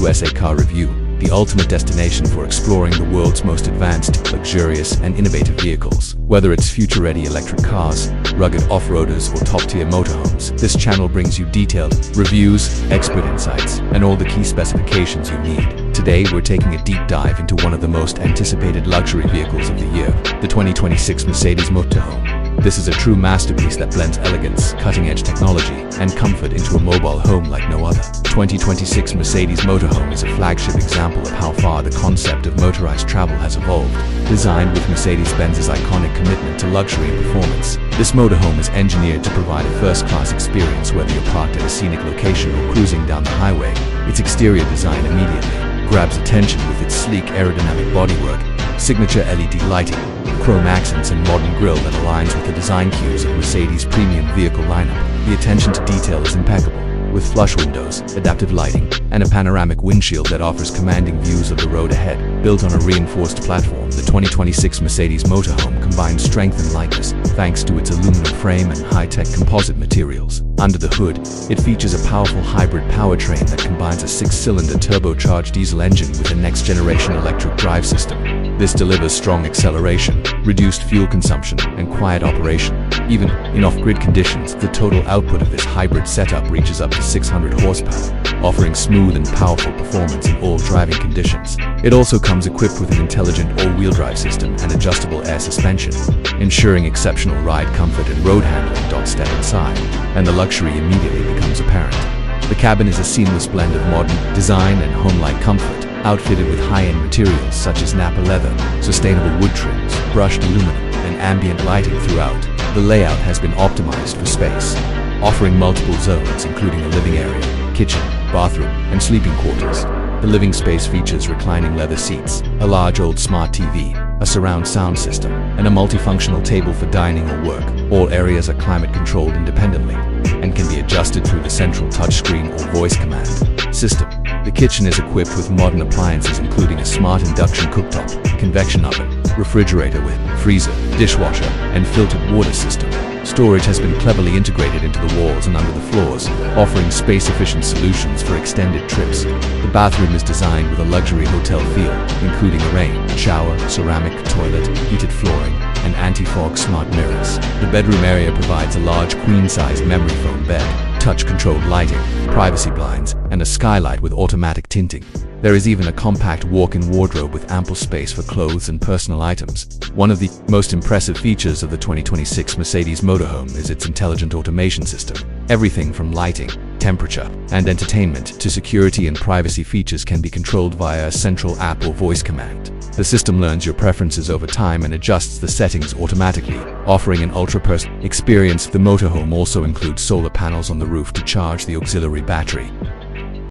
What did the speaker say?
USA Car Review, the ultimate destination for exploring the world's most advanced, luxurious, and innovative vehicles. Whether it's future-ready electric cars, rugged off-roaders, or top-tier motorhomes, this channel brings you detailed reviews, expert insights, and all the key specifications you need. Today, we're taking a deep dive into one of the most anticipated luxury vehicles of the year, the 2026 Mercedes Motorhome. This is a true masterpiece that blends elegance, cutting-edge technology, and comfort into a mobile home like no other. 2026 Mercedes Motorhome is a flagship example of how far the concept of motorized travel has evolved. Designed with Mercedes-Benz's iconic commitment to luxury and performance, this motorhome is engineered to provide a first-class experience whether you're parked at a scenic location or cruising down the highway. Its exterior design immediately grabs attention with its sleek aerodynamic bodywork, signature LED lighting, chrome accents, and modern grille that aligns with the design cues of Mercedes' premium vehicle lineup. The attention to detail is impeccable, with flush windows, adaptive lighting, and a panoramic windshield that offers commanding views of the road ahead. Built on a reinforced platform, the 2026 Mercedes Motorhome combines strength and lightness thanks to its aluminum frame and high-tech composite materials. Under the hood, it features a powerful hybrid powertrain that combines a 6-cylinder turbocharged diesel engine with a next-generation electric drive system. This delivers strong acceleration, reduced fuel consumption, and quiet operation. Even in off-grid conditions, the total output of this hybrid setup reaches up to 600 horsepower, offering smooth and powerful performance in all driving conditions. It also comes equipped with an intelligent all-wheel drive system and adjustable air suspension, ensuring exceptional ride comfort and road handling. Step inside, and the luxury immediately becomes apparent. The cabin is a seamless blend of modern design and home-like comfort, outfitted with high-end materials such as Nappa leather, sustainable wood trims, brushed aluminum, and ambient lighting throughout. The layout has been optimized for space, offering multiple zones including a living area, kitchen, bathroom, and sleeping quarters. The living space features reclining leather seats, a large old smart TV, a surround sound system, and a multifunctional table for dining or work. All areas are climate-controlled independently and can be adjusted through the central touchscreen or voice command system. The kitchen is equipped with modern appliances including a smart induction cooktop, convection oven, refrigerator with freezer, dishwasher, and filtered water system. Storage has been cleverly integrated into the walls and under the floors, offering space-efficient solutions for extended trips. The bathroom is designed with a luxury hotel feel, including a rain shower, ceramic toilet, heated flooring, and anti-fog smart mirrors. The bedroom area provides a large queen-size memory foam bed, touch-controlled lighting, privacy blinds, and a skylight with automatic tinting. There is even a compact walk-in wardrobe with ample space for clothes and personal items. One of the most impressive features of the 2026 Mercedes Motorhome is its intelligent automation system. Everything from lighting, temperature, and entertainment to security and privacy features can be controlled via a central app or voice command. The system learns your preferences over time and adjusts the settings automatically, offering an ultra-personal experience. The motorhome also includes solar panels on the roof to charge the auxiliary battery,